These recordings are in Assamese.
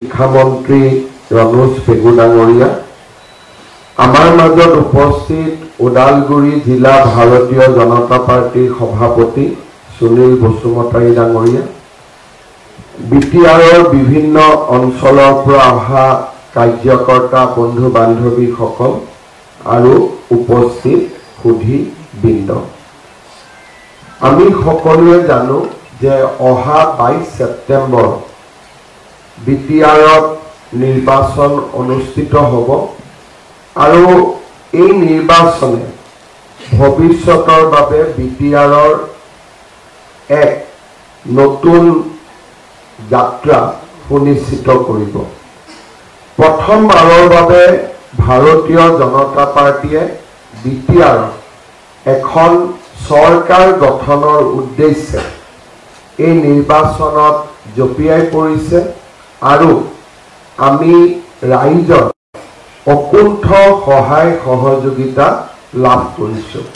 শিক্ষামন্ত্ৰী ৰনোজ পেগু ডাঙৰীয়া, আমাৰ মাজত উপস্থিত ওদালগুৰি জিলা ভাৰতীয় জনতা পাৰ্টিৰ সভাপতি সুনীল বসুমতাৰী ডাঙৰীয়া, বিটিআৰৰ বিভিন্ন অঞ্চলৰ পৰা অহা কাৰ্যকৰ্তা বন্ধু বান্ধৱীসকল আৰু উপস্থিত সুধীবৃন্দ, আমি সকলোৱে জানো যে অহা 22 ছেপ্টেম্বৰ বিটিআৰত নিৰ্বাচন অনুষ্ঠিত হ'ব আৰু এই নিৰ্বাচনে ভৱিষ্যতৰ বাবে বিটিআৰৰ এক নতুন যাত্ৰা সুনিশ্চিত কৰিব। প্ৰথমবাৰৰ বাবে ভাৰতীয় জনতা পাৰ্টিয়ে বিটিআৰত এখন চৰকাৰ গঠনৰ উদ্দেশ্যে এই নিৰ্বাচনত জঁপিয়াই পৰিছে আৰু আমি ৰাইজৰ অকুণ্ঠ সহায় সহযোগিতা লাভ কৰিছোঁ।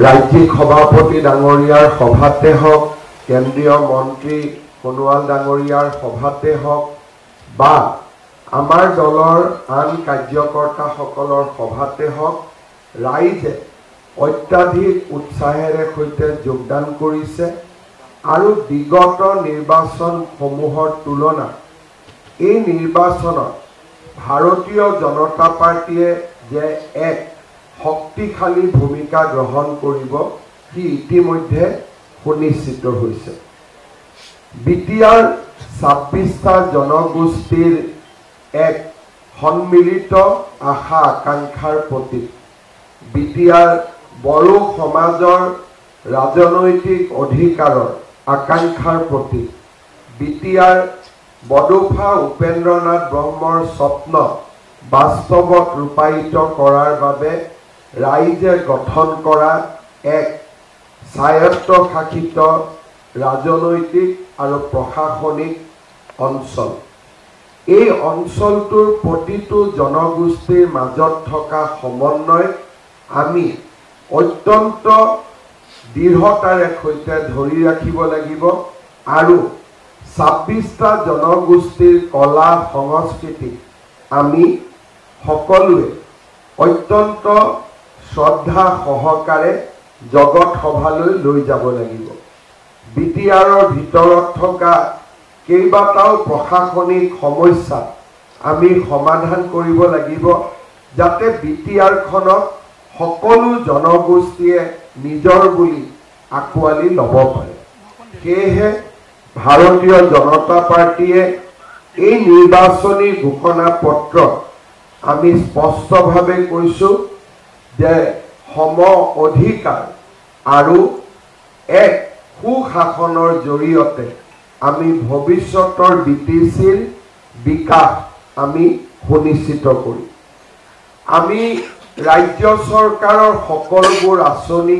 ৰাজ্যিক সভাপতি ডাঙৰীয়াৰ সভাতে হওক, কেন্দ্ৰীয় মন্ত্ৰী সোণোৱাল ডাঙৰীয়াৰ সভাতে হওক বা আমাৰ দলৰ আন কাৰ্যকৰ্তাসকলৰ সভাতে হওক, ৰাইজে অত্যাধিক উৎসাহেৰে সৈতে যোগদান কৰিছে আৰু বিগত নিৰ্বাচনসমূহৰ তুলনাত এই নিৰ্বাচনত ভাৰতীয় জনতা পাৰ্টিয়ে যে এক শক্তিশালী ভূমিকা গ্ৰহণ কৰিব সি ইতিমধ্যে সুনিশ্চিত হৈছে। বিটিআৰ 26টা জনগোষ্ঠীৰ এক সন্মিলিত আশা আকাংক্ষাৰ প্ৰতীক। বিটিআৰ বড়ো সমাজৰ ৰাজনৈতিক অধিকাৰৰ আকাংক্ষাৰ প্ৰতীক। বিটিআৰ বডোফা উপেন্দ্ৰনাথ ব্ৰহ্মৰ স্বপ্ন বাস্তৱত ৰূপায়িত কৰাৰ বাবে ৰাইজে গঠন কৰা এক স্বায়ত্তশাসিত ৰাজনৈতিক আৰু প্ৰশাসনিক অঞ্চল। এই অঞ্চলটোৰ প্ৰতিটো জনগোষ্ঠীৰ মাজত থকা সমন্বয় আমি অত্যন্ত দৃঢ়তাৰে সৈতে ধৰি ৰাখিব লাগিব আৰু 26টা জনগোষ্ঠীৰ কলা সংস্কৃতি আমি সকলোৱে অত্যন্ত শ্ৰদ্ধা সহকাৰে জগত সভালৈ লৈ যাব লাগিব। বিটিআৰৰ ভিতৰত থকা কেইবাটাও প্ৰশাসনিক সমস্যা আমি সমাধান কৰিব লাগিব যাতে বিটিআৰখনক সকলো জনগোষ্ঠীয়ে নিজৰ বুলি আঁকোৱালি ল'ব পাৰে। সেয়েহে ভাৰতীয় জনতা পাৰ্টিয়ে এই নিৰ্বাচনী ঘোষণা পত্ৰত আমি স্পষ্টভাৱে কৈছোঁ যে সম অধিকাৰ আৰু এক সুশাসনৰ জৰিয়তে আমি ভৱিষ্যতৰ বিটিচিৰ বিকাশ আমি সুনিশ্চিত কৰিম। আমি ৰাজ্য চৰকাৰৰ সকলোবোৰ আঁচনি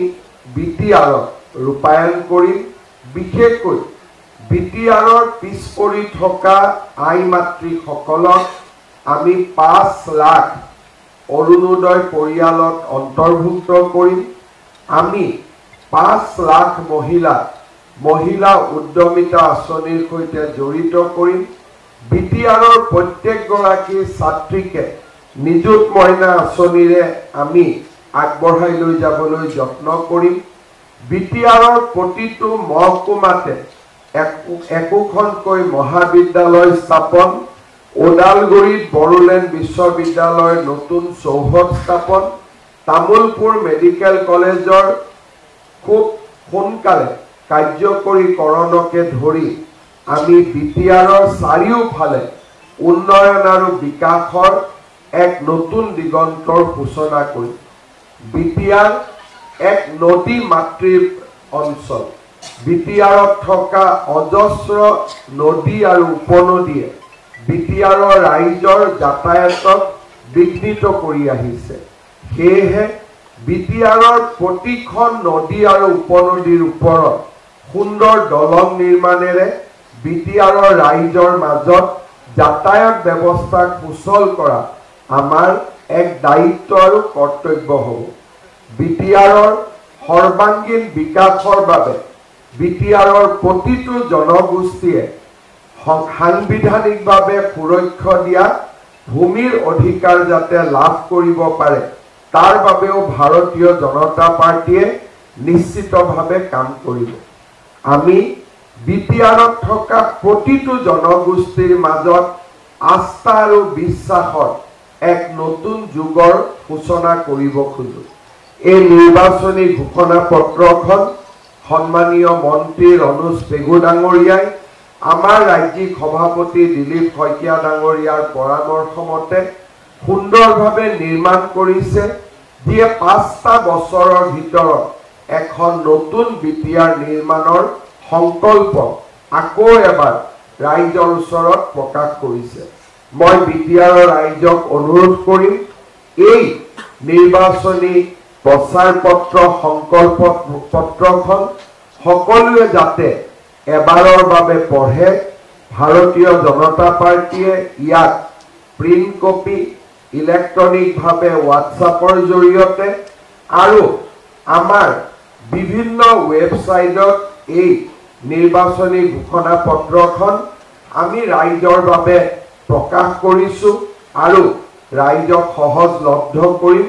বিটিআৰত ৰূপায়ণ কৰিম। বিশেষকৈ বিটিআৰৰ পিছ পৰি থকা আই মাতৃসকলক আমি 5 লাখ অৰুণোদয় পৰিয়ালত অন্তৰ্ভুক্ত কৰিম। আমি 5 লাখ মহিলা উদ্যমিতা আঁচনিৰ সৈতে জড়িত কৰিম। বিটিআৰৰ প্ৰত্যেকগৰাকী ছাত্ৰীকে নিযুত মইনা আঁচনিৰে আমি আগবঢ়াই লৈ যাবলৈ যত্ন কৰিম। বিটিআৰৰ প্ৰতিটো মহকুমাতে একোখনকৈ মহাবিদ্যালয় স্থাপন, ওদালগুৰিত বড়োলেণ্ড বিশ্ববিদ্যালয়ৰ নতুন চৌহদ স্থাপন, তামুলপুৰ মেডিকেল কলেজৰ খুব সোনকালে কাৰ্যকৰীকৰণকে ধৰি আমি বিটিআৰৰ চাৰিওফালে উন্নয়ন আৰু বিকাশৰ এক নতুন দিগন্তৰ সূচনা কৰিম। বিটিআৰ এক নদী মাতৃৰ অঞ্চল। বিটিআৰত থকা অজস্ৰ নদী আৰু উপনদীয়ে বিটিআৰৰ ৰাইজৰ যাতায়াতক বিঘ্নিত কৰি আহিছে। সেয়েহে বিটিআৰৰ প্ৰতিখন নদী আৰু উপনদীৰ ওপৰত সুন্দৰ দলং নিৰ্মাণেৰে বিটিআৰৰ ৰাইজৰ মাজত যাতায়াত ব্যৱস্থা সুচল কৰা আমাৰ এক দায়িত্ব আৰু কৰ্তব্য হ'ব। বিটিআৰৰ সৰ্বাংগীন বিকাশৰ বাবে বিটিআৰৰ প্ৰতিটো জনগোষ্ঠীয়ে সাংবিধানিকভাৱে সুৰক্ষা দিয়া ভূমিৰ অধিকাৰ যাতে লাভ কৰিব পাৰে তাৰ বাবেও ভাৰতীয় জনতা পাৰ্টিয়ে নিশ্চিতভাৱে কাম কৰিব। আমি বিটিআৰত থকা প্ৰতিটো জনগোষ্ঠীৰ মাজত আস্থা আৰু বিশ্বাসৰ এক নতুন যুগৰ সূচনা কৰিব খোজো। এই নিৰ্বাচনী ঘোষণা পত্ৰখন সন্মানীয় মন্ত্ৰী ৰণোজ পেগু ডাঙৰীয়াই আমাৰ ৰাজ্যিক সভাপতি দিলীপ শইকীয়া ডাঙৰীয়াৰ পৰামৰ্শ মতে সুন্দৰভাৱে নিৰ্মাণ কৰিছে, যিয়ে 5টা বছৰৰ ভিতৰত এখন নতুন বিটিআৰ নিৰ্মাণৰ সংকল্প আকৌ এবাৰ ৰাইজৰ ওচৰত প্ৰকাশ কৰিছে। মই বিটিআৰৰ ৰাইজক অনুৰোধ কৰিম, এই নিৰ্বাচনী প্ৰচাৰ পত্ৰ সংকল্প পত্ৰখন সকলোৱে যাতে এবাৰৰ বাবে পঢ়ে। ভাৰতীয় জনতা পাৰ্টিয়ে ইয়াক প্ৰিণ্ট কপি ইলেক্ট্ৰনিকভাৱে হোৱাটছআপৰ জৰিয়তে আৰু আমাৰ বিভিন্ন ৱেবছাইটত এই নিৰ্বাচনী ঘোষণা পত্ৰখন আমি ৰাইজৰ বাবে প্ৰকাশ কৰিছো আৰু ৰাইজক সহজলভ্য কৰিম।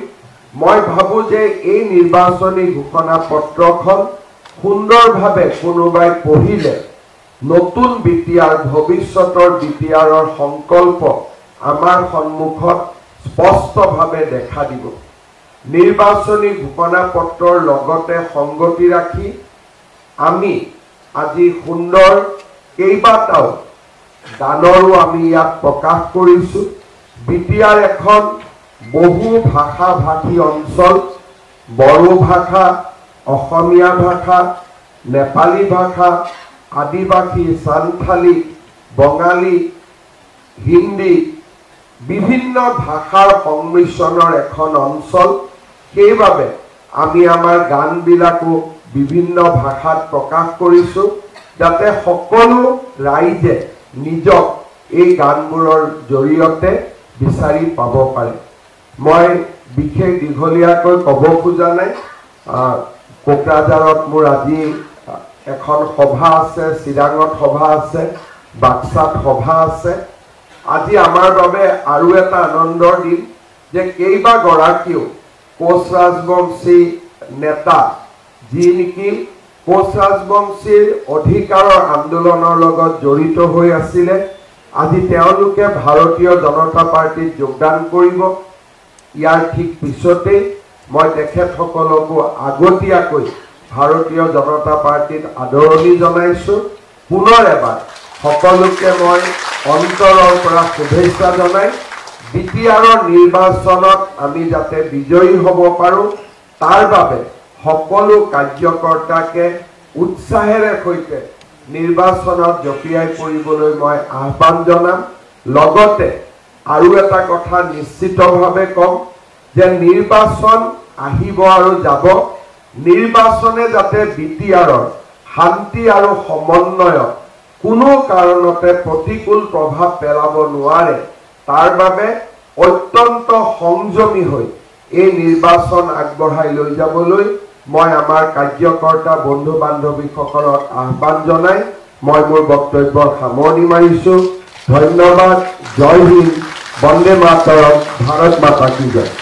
মই ভাবো যে এই নিৰ্বাচনী ঘোষণা পত্ৰখন সুন্দৰভাৱে কোনোবাই পঢ়িলে নতুন বিটিআৰ ভৱিষ্যতৰ বিটিআৰৰ সংকল্প আমাৰ সন্মুখত স্পষ্টভাৱে দেখা দিব। নিৰ্বাচনী ঘোষণা পত্ৰৰ লগতে সংগতি ৰাখি আমি আজি সুন্দৰ কেইবাটাও গানৰো আমি ইয়াত প্ৰকাশ কৰিছো। বিটিআৰ এখন বহু ভাষা ভাষী অঞ্চল, বড়ো ভাষা, অসমীয়া ভাষা, নেপালী ভাষা, আদিবাসী, সান্থালী, বঙালী, হিন্দী বিভিন্ন ভাষাৰ সংমিশ্ৰণৰ এখন অঞ্চল। সেইবাবে আমি আমাৰ গানবিলাকো বিভিন্ন ভাষাত প্ৰকাশ কৰিছো, যাতে সকলো ৰাইজে নিজক এই গানবোৰৰ জৰিয়তে বিচাৰি পাব পাৰে। মই বিশেষ দীঘলীয়াকৈ ক'ব খোজা নাই। কোকৰাঝাৰত মোৰ আজি এখন সভা আছে, চিৰাঙত সভা আছে, বাক্সাত সভা আছে। আজি আমাৰ বাবে আৰু এটা আনন্দৰ দিন যে কেইবাগৰাকীও কোচ ৰাজবংশী নেতা, যি নেকি কোচ ৰাজবংশীৰ অধিকাৰৰ আন্দোলনৰ লগত জড়িত হৈ আছিলে, আজি তেওঁলোকে ভাৰতীয় জনতা পাৰ্টিত যোগদান কৰিব। ইয়াৰ ঠিক পিছতেই মই তেখেতসকলকো আগতীয়াকৈ ভাৰতীয় জনতা পাৰ্টিত আদৰণি জনাইছো। পুনৰ এবাৰ সকলোকে মই অন্তৰৰ পৰা শুভেচ্ছা জনাই বিটিআৰৰ নিৰ্বাচনত আমি যাতে বিজয়ী হ'ব পাৰোঁ তাৰ বাবে সকলো কাৰ্যকৰ্তাকে উৎসাহেৰে সৈতে নিৰ্বাচনত জপিয়াই পৰিবলৈ মই আহ্বান জনাম। লগতে আৰু এটা কথা নিশ্চিতভাৱে কম যে নিৰ্বাচন আহিব আৰু যাব, নিৰ্বাচনে যাতে বিটিআৰৰ শান্তি আৰু সমন্বয়ত কোনো কাৰণতে প্ৰতিকূল প্ৰভাৱ পেলাব নোৱাৰে তাৰ বাবে অত্যন্ত সংযমী হৈ এই নিৰ্বাচন আগবঢ়াই লৈ যাবলৈ মই আমাৰ কাৰ্যকৰ্তা বন্ধু বান্ধৱীসকলক আহ্বান জনাই মই মোৰ বক্তব্যৰ সামৰণি মাৰিছো। ধন্যবাদ। জয় হিন্দ, বন্দে মাতৰম, ভাৰত মাতা কি জয়।